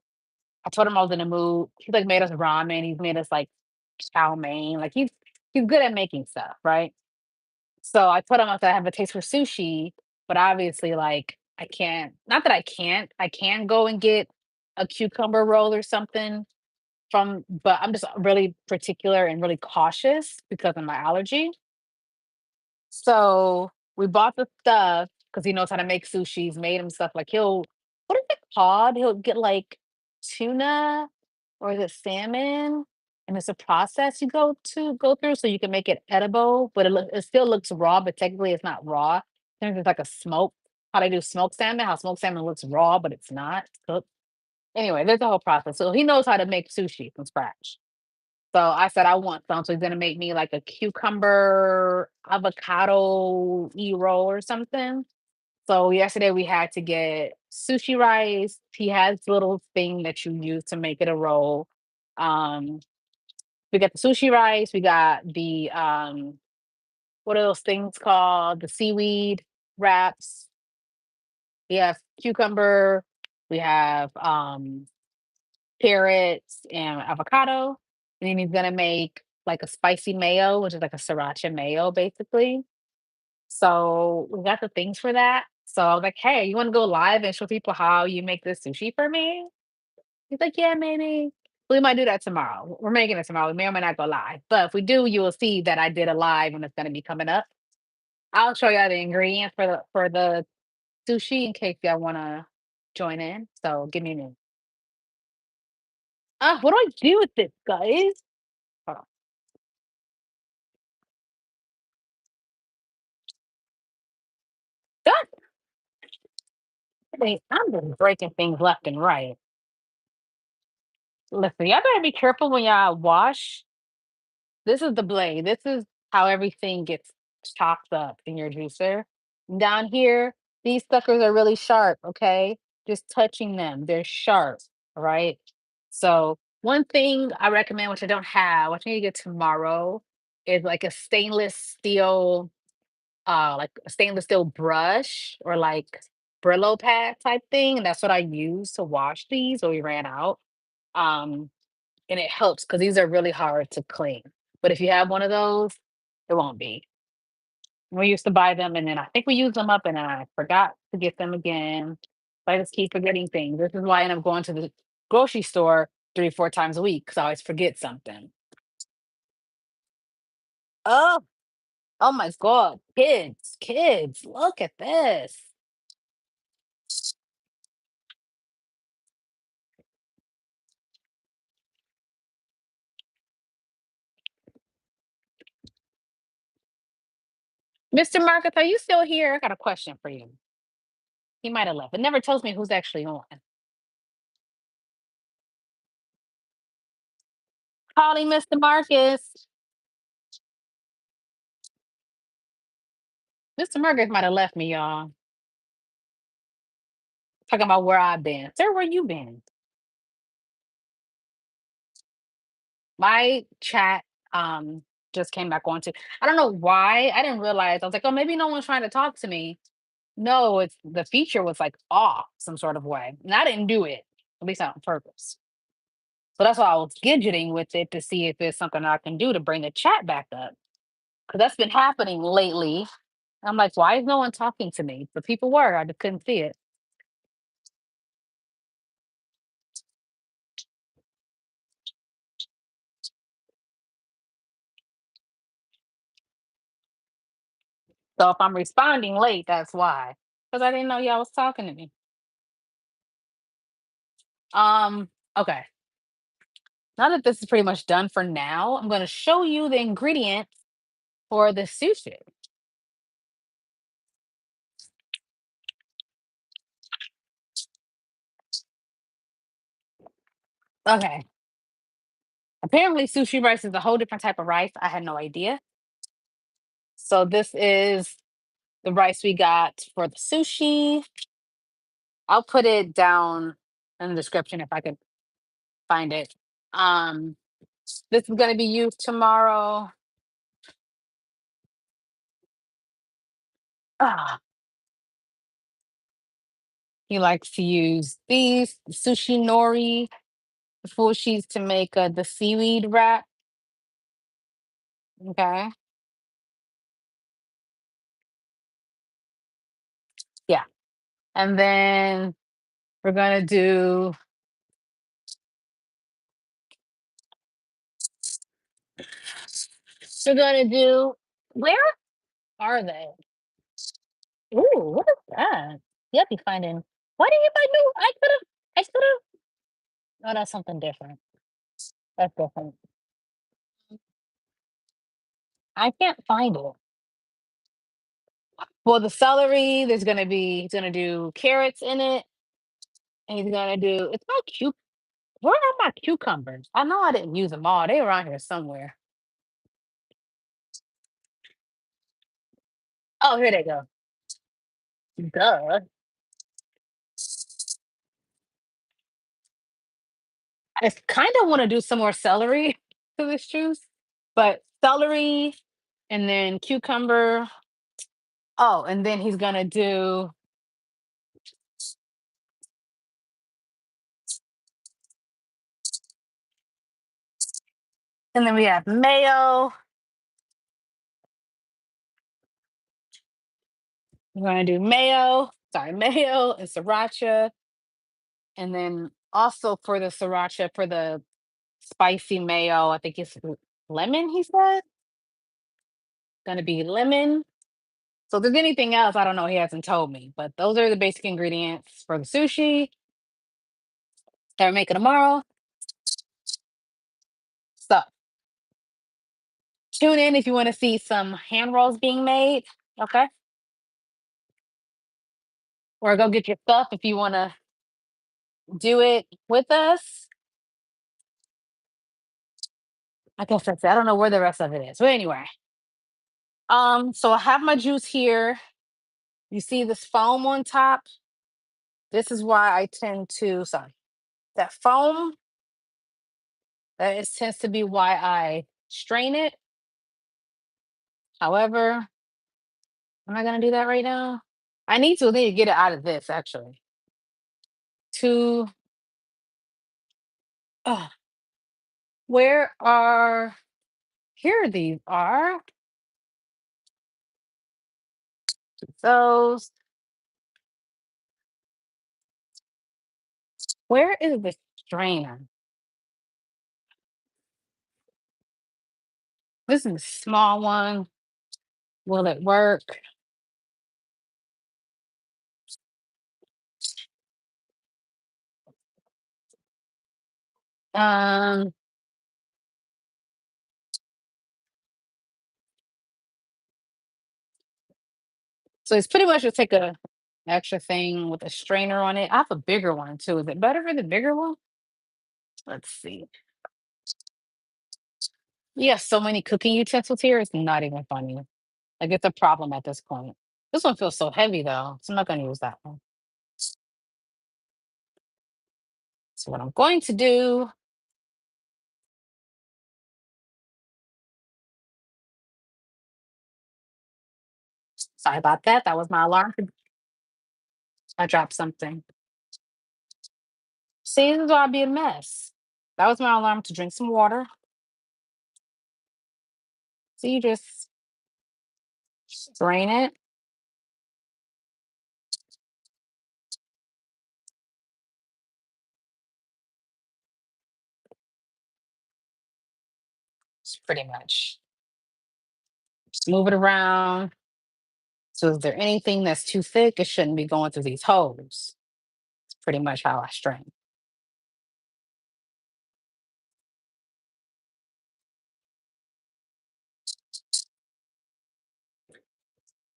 I told him I was in the mood. He like made us ramen. He's made us like chow mein. Like he's good at making stuff, right? So I told him I said I have a taste for sushi, but obviously like I can't. Not that I can't. I can go and get a cucumber roll or something from, but I'm just really particular and really cautious because of my allergy. So we bought the stuff because he knows how to make sushi. He's made him stuff like what is it called? He'll get like tuna or is it salmon? And it's a process you go through so you can make it edible, but it still looks raw, but technically it's not raw. I think it's like a smoke, how they do smoked salmon, how smoked salmon looks raw, but it's not. It's cooked. Anyway, there's a whole process. So he knows how to make sushi from scratch. So I said I want some. So he's gonna make me like a cucumber avocado roll or something. So yesterday we had to get sushi rice. He has little thing that you use to make it a roll. Um, we got the sushi rice. We got the what are those things called? The seaweed wraps. We have cucumber. We have carrots and avocado. And then he's gonna make like a spicy mayo, which is like a sriracha mayo, basically. So we got the things for that. So I was like, "Hey, you want to go live and show people how you make this sushi for me?" He's like, "Yeah, maybe." We might do that tomorrow. We're making it tomorrow. We may or may not go live, but if we do, you will see that I did a live and it's going to be coming up. I'll show y'all the ingredients for the sushi in case y'all want to. join in. So give me a minute. What do I do with this, guys? Hold on. God, I'm just breaking things left and right. Listen, y'all better be careful when y'all wash. This is the blade. This is how everything gets chopped up in your juicer. Down here, these suckers are really sharp, okay? Just touching them, they're sharp, all right? So, one thing I recommend, which I don't have, which I need to get tomorrow, is like a stainless steel, like a stainless steel brush or like Brillo pad type thing. And that's what I use to wash these. So we ran out. Um, and it helps because these are really hard to clean. But if you have one of those, it won't be. We used to buy them and then I think we used them up and then I forgot to get them again. So I just keep forgetting things. This is why I end up going to the grocery store 3, 4 times a week because I always forget something. Oh, oh my God. Kids, kids, look at this. Mr. Marcus, are you still here? I got a question for you. He might have left. It never tells me who's actually on. Calling Mr. Marcus. Mr. Marcus might have left me, y'all. Talking about where I've been. Sir, where you been? My chat just came back on too. I don't know why. I didn't realize. I was like, oh, maybe no one's trying to talk to me. No, it's the feature was like off some sort of way. And I didn't do it, at least not on purpose. So that's why I was fidgeting with it to see if there's something I can do to bring the chat back up. Because that's been happening lately. I'm like, why is no one talking to me? But people were, I just couldn't see it. So if I'm responding late, that's why. Because I didn't know y'all was talking to me. Um, okay. Now that this is pretty much done for now, I'm gonna show you the ingredients for the sushi. Okay. Apparently sushi rice is a whole different type of rice. I had no idea. So this is the rice we got for the sushi. I'll put it down in the description if I could find it. Um, this is gonna be used tomorrow. Ah, he likes to use these sushi nori, the full sheets to make the seaweed wrap. Okay. Yeah. And then we're gonna do we're gonna do where are they? Ooh, what is that? Yep, you finding why didn't I do I could've oh that's something different. That's different. I can't find it. Well, the celery, he's gonna do carrots in it, and he's gonna do it's not cute. Where are my cucumbers? I know I didn't use them all. They were around here somewhere. Oh, here they go. Duh. I kind of want to do some more celery to this juice, but celery and then cucumber. Oh, and then he's gonna do, and then we have mayo. We're gonna do mayo, sorry, mayo and sriracha, and then also for the sriracha for the spicy mayo, I think it's lemon. He said gonna be lemon, So if there's anything else, I don't know. He hasn't told me, but those are the basic ingredients for the sushi that we're making tomorrow. So tune in if you want to see some hand rolls being made. Okay. Or go get your stuff if you want to do it with us. I guess that's it. I don't know where the rest of it is. But anyway, so I have my juice here. You see this foam on top? This is why I tend to, sorry, that foam, tends to be why I strain it. However, am I gonna do that right now? I need to get it out of this actually. To uh, where are here these are those. Where is the strainer? This is a small one. Will it work? Um, so it's pretty much just take a extra thing with a strainer on it. I have a bigger one too. Is it better for the bigger one? Let's see. You have so many cooking utensils here. It's not even funny. Like it's a problem at this point. This one feels so heavy though, so I'm not gonna use that one. So what I'm going to do, sorry about that. That was my alarm. I dropped something. See, this is why I'd be a mess. That was my alarm to drink some water. So you just strain it. Just pretty much. Just move it around. So is there anything that's too thick? It shouldn't be going through these holes. It's pretty much how I strain.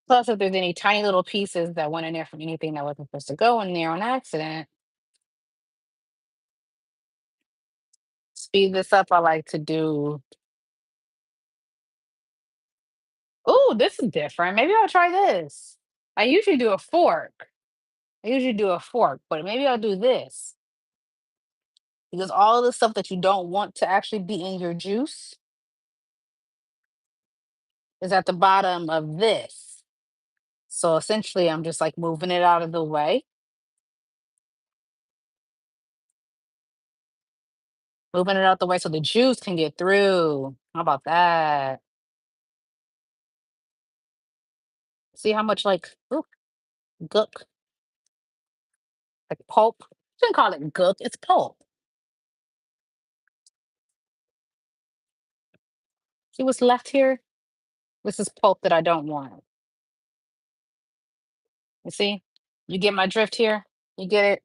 Plus, if there's any tiny little pieces that went in there from anything that wasn't supposed to go in there on accident, speed this up. I like to do. Oh, this is different. Maybe I'll try this. I usually do a fork. But maybe I'll do this because all of the stuff that you don't want to actually be in your juice is at the bottom of this. So essentially, I'm just like moving it out of the way, moving it out the way so the juice can get through. How about that? See how much like ooh, gook, like pulp. You can call it gook. It's pulp. See what's left here? This is pulp that I don't want. You see? You get my drift here? You get it?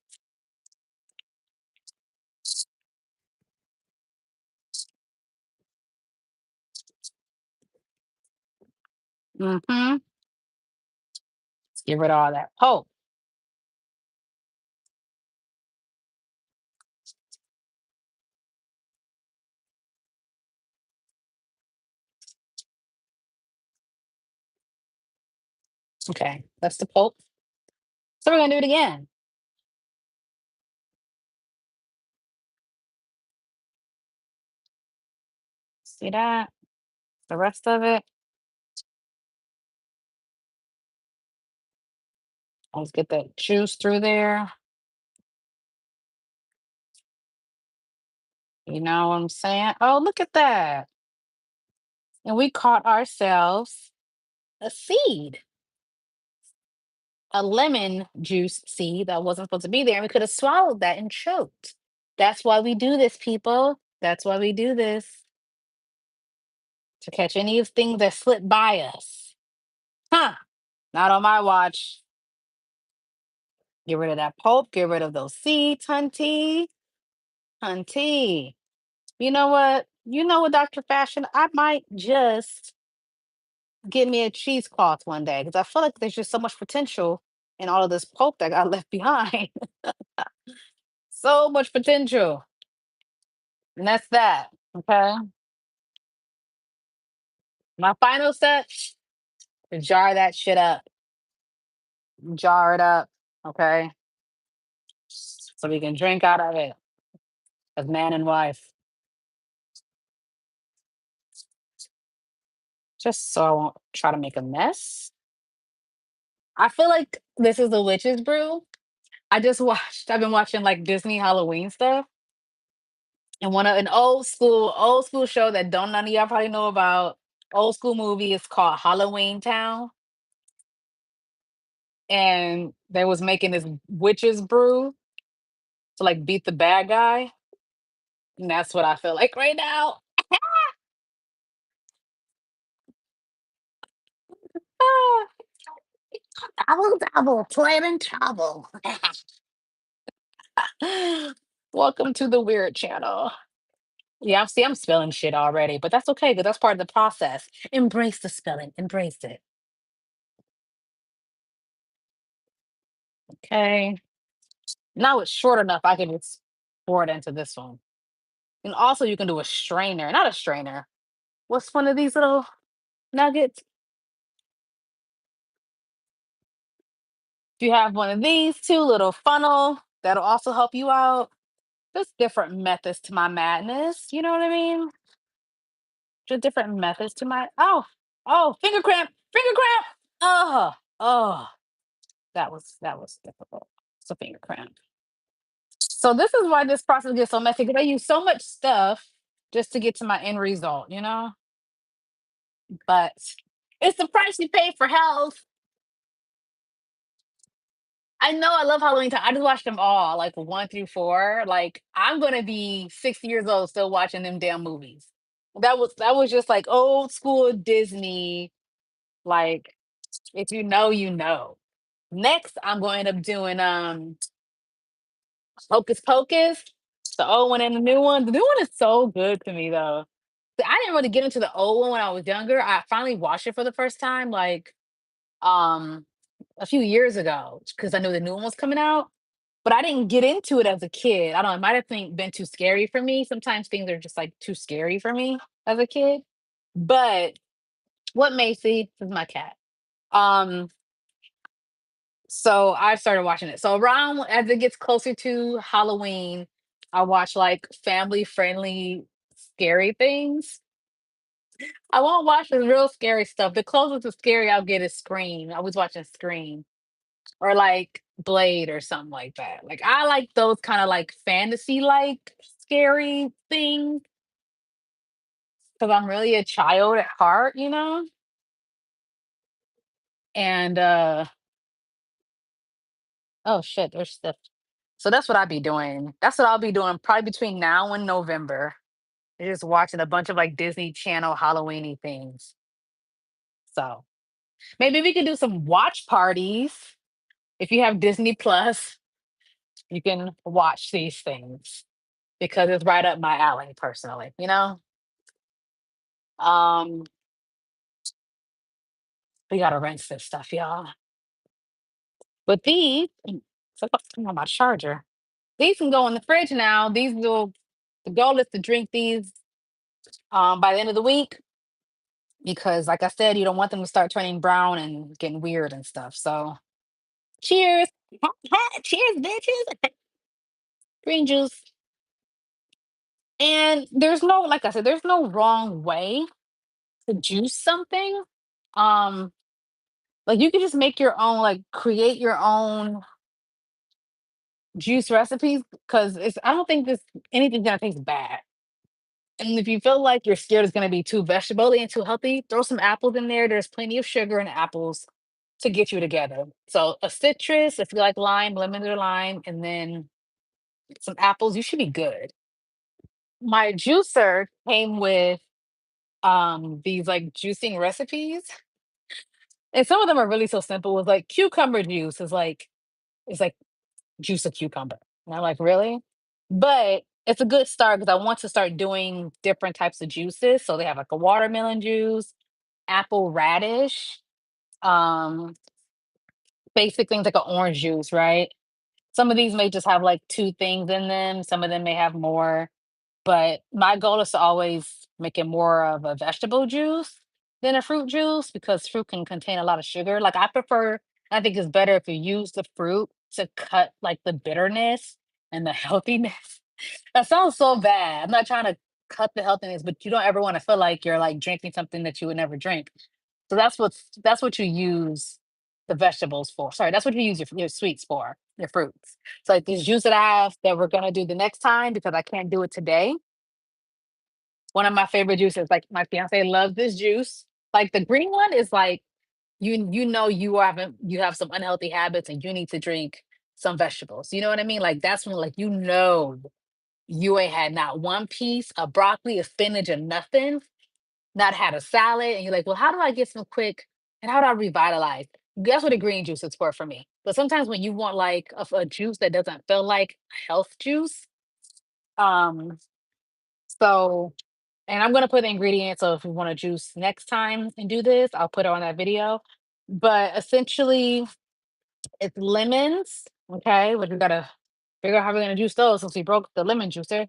Mm-hmm. Let's get rid of all that pulp. Okay, that's the pulp. So we're gonna do it again. See that? The rest of it. Let's get that juice through there. You know what I'm saying? Oh, look at that. And we caught ourselves a seed, a lemon juice seed that wasn't supposed to be there. And we could have swallowed that and choked. That's why we do this, people. That's why we do this to catch any of things that slip by us. Huh? Not on my watch. Get rid of that pulp. Get rid of those seeds, hunty. Hunty. You know what? You know what, Dr. Fashion? I might just get me a cheesecloth one day because I feel like there's just so much potential in all of this pulp that got left behind. So much potential. And that's that. Okay. My final step, jar that shit up. Jar it up. Okay. So we can drink out of it as man and wife. Just so I won't try to make a mess. I feel like this is the witch's brew. I've been watching like Disney Halloween stuff. And one of an old school show that don't none of y'all probably know about. Old school movie is called Halloween Town. And they was making this witch's brew to like beat the bad guy. And that's what I feel like right now. Ah, double, double, playing trouble. Welcome to the weird channel. Yeah, see, I'm spelling shit already, but that's okay because that's part of the process. Embrace the spelling, embrace it. Okay. Now it's short enough, I can just pour it into this one. And also, you can do a strainer, not a strainer. What's one of these little nuggets? If you have one of these two little funnel, that'll also help you out. There's different methods to my madness. You know what I mean? Just different methods to my finger cramp, finger cramp. Oh, that was difficult. It's a finger cramp. So this is why this process gets so messy because I use so much stuff just to get to my end result, you know? But it's the price you pay for health. I know I love Halloween time. I just watched them all, like one through four. Like I'm gonna be 60 years old still watching them damn movies. That was just like old school Disney. Like if you know, you know. Next, I'm going to end up doing Hocus Pocus, the old one and the new one. The new one is so good to me though. I didn't really get into the old one when I was younger. I finally watched it for the first time like um a few years ago because I knew the new one was coming out. But I didn't get into it as a kid. I don't know, it might have been too scary for me. Sometimes things are just like too scary for me as a kid. But what Macy is my cat. Um, so I started watching it. So around as it gets closer to Halloween, I watch like family friendly scary things. I won't watch the real scary stuff. The closest to scary I'll get is Scream. I was watching Scream or like Blade or something like that. Like I like those kind of like fantasy like scary things because I'm really a child at heart, you know? And oh shit, there's stuff. So that's what I'll be doing. That's what I'll be doing probably between now and November. Just watching a bunch of like Disney Channel Halloweeny things. So maybe we could do some watch parties. If you have Disney Plus, you can watch these things because it's right up my alley personally, you know? Um, we gotta rinse this stuff, y'all. But so come on, my charger. These can go in the fridge now. The goal is to drink these by the end of the week because like I said, you don't want them to start turning brown and getting weird and stuff. So cheers. Cheers, bitches. Green juice. And there's no, like I said, there's no wrong way to juice something. Um, like you can just make your own, like create your own juice recipes because it's I don't think this anything's gonna taste bad. And if you feel like you're scared it's gonna be too vegetable and too healthy, throw some apples in there. There's plenty of sugar in apples to get you together. So a citrus, if you like lime, lemon or lime, and then some apples, you should be good. My juicer came with these like juicing recipes And some of them are really so simple. It's like cucumber juice is like juice of cucumber. And I'm like, really? But it's a good start because I want to start doing different types of juices. So they have like a watermelon juice, apple radish, um, basic things like an orange juice, right? Some of these may just have like two things in them, some of them may have more. But my goal is to always make it more of a vegetable juice than a fruit juice because fruit can contain a lot of sugar. Like I prefer, I think it's better if you use the fruit to cut like the bitterness and the healthiness. That sounds so bad. I'm not trying to cut the healthiness, but you don't ever want to feel like you're like drinking something that you would never drink. So that's what you use the vegetables for. Sorry, that's what you use your sweets for, your fruits. So like this juice that I have that we're gonna do the next time because I can't do it today, one of my favorite juices, like my fiance loves this juice. Like the green one is like you know you have some unhealthy habits and you need to drink some vegetables. You know what I mean? Like that's when like you know you ain't had not one piece of broccoli or spinach or nothing, not had a salad, and you're like, well, how do I get some quick and how do I revitalize? That's what a green juice is for me. But sometimes when you want like a juice that doesn't feel like health juice, um, so and I'm gonna put the ingredients. So if we want to juice next time and do this, I'll put it on that video. But essentially, it's lemons. Okay, but we gotta figure out how we're gonna juice those since we broke the lemon juicer.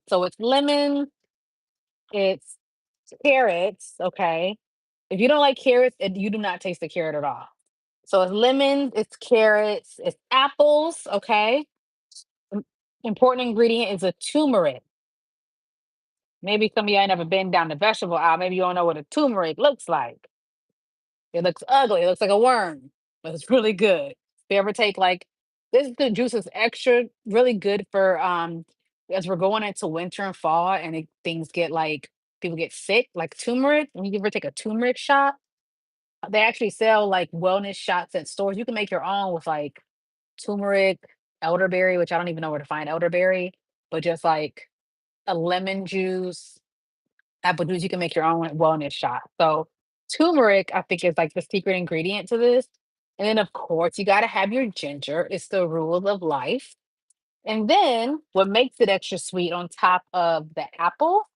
So it's lemon, it's carrots. Okay, if you don't like carrots, you do not taste the carrot at all. So it's lemon, it's carrots, it's apples. Okay, Im- important ingredient is a turmeric. Maybe some of y'all ain't never been down the vegetable aisle. Maybe you don't know what a turmeric looks like. It looks ugly. It looks like a worm, but it's really good. If you ever take like this, the juice is extra really good for as we're going into winter and fall, and things get like people get sick, like turmeric. When you ever take a turmeric shot, they actually sell like wellness shots at stores. You can make your own with like turmeric, elderberry, which I don't even know where to find elderberry, but just like a lemon juice, apple juice, you can make your own wellness shot. So turmeric, I think, is like the secret ingredient to this. And then of course you gotta have your ginger. It's the rule of life. And then what makes it extra sweet on top of the apple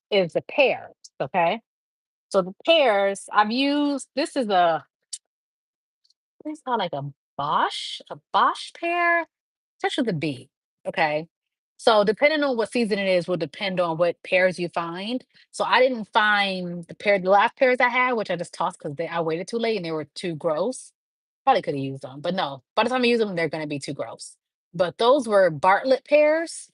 is the pears. Okay. So the pears, I've used this is a it's called like a Bosch pear. Starts with a B. Okay. So depending on what season it is will depend on what pears you find. So I didn't find the last pears I had, which I just tossed because I waited too late and they were too gross. Probably could have used them, but no. By the time I use them, they're gonna be too gross. But those were Bartlett pears.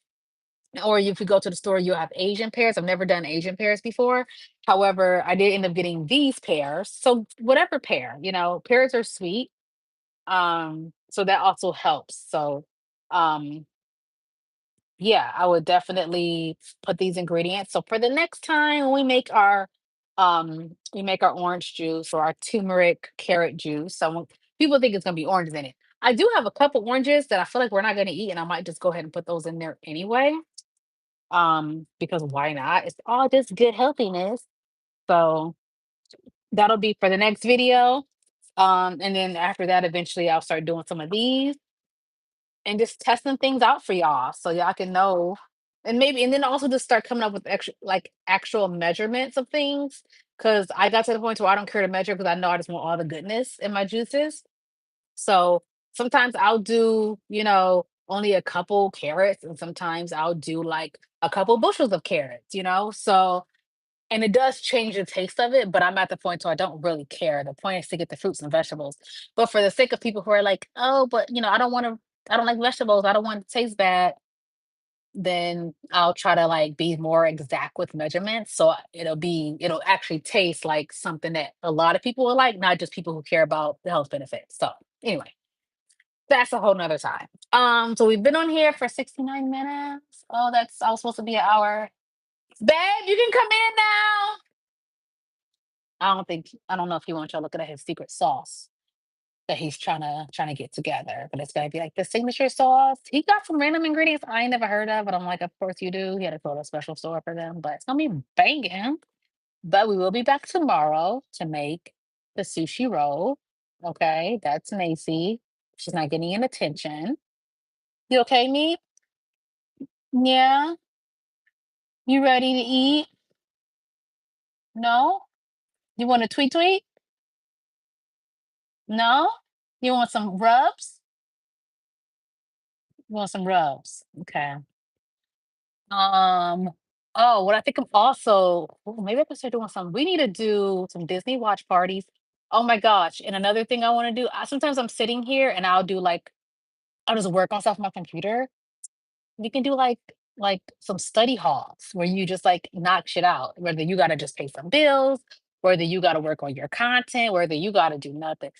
Or if you go to the store, you'll have Asian pears. I've never done Asian pears before. However, I did end up getting these pears. So whatever pear, pears are sweet. So that also helps. So um yeah, I would definitely put these ingredients. So for the next time we make our orange juice or our turmeric carrot juice. So people think it's gonna be oranges in it. I do have a couple oranges that I feel like we're not gonna eat, and I might just go ahead and put those in there anyway. Because why not? It's all just good healthiness. So that'll be for the next video. And then after that, eventually I'll start doing some of these and just testing things out for y'all so y'all can know and then also just start coming up with extra like actual measurements of things because I got to the point where I don't care to measure because I know I just want all the goodness in my juices. So sometimes I'll do only a couple carrots and sometimes I'll do like a couple bushels of carrots. So and it does change the taste of it, but I'm at the point where I don't really care. The point is to get the fruits and vegetables. But for the sake of people who are like, oh, but I don't like vegetables, I don't want it to taste bad, then I'll try to like be more exact with measurements. So it'll actually taste like something that a lot of people will like, not just people who care about the health benefits. So anyway, that's a whole nother time. So we've been on here for 69 minutes. Oh, I was supposed to be an hour. Babe, you can come in now. I don't know if he wants y'all looking at his secret sauce that he's trying to get together, but it's gonna be like the signature sauce. He got some random ingredients I ain't never heard of, but I'm like, of course you do. He had to go to a special store for them, but it's gonna be banging. But we will be back tomorrow to make the sushi roll. Okay, that's Macy. She's not getting any attention. You okay, me? Yeah. You ready to eat? No? You want a tweet tweet? No? You want some rubs? You want some rubs? Okay. Um, oh, what I think I'm also ooh, maybe I can start doing some. We need to do some Disney watch parties. Oh my gosh. And another thing I want to do, sometimes I'm sitting here and I'll just work on stuff on my computer. We can do like some study halls where you just like knock shit out, whether you gotta just pay some bills, whether you gotta work on your content, whether you gotta do nothing.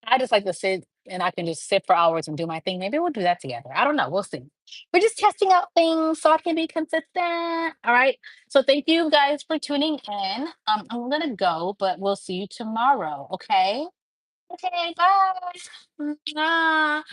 I just like to sit and I can just sit for hours and do my thing. Maybe we'll do that together. I don't know. We'll see. We're just testing out things so I can be consistent. All right. So thank you guys for tuning in. I'm gonna go, but we'll see you tomorrow. Okay. Okay. Bye. Mwah.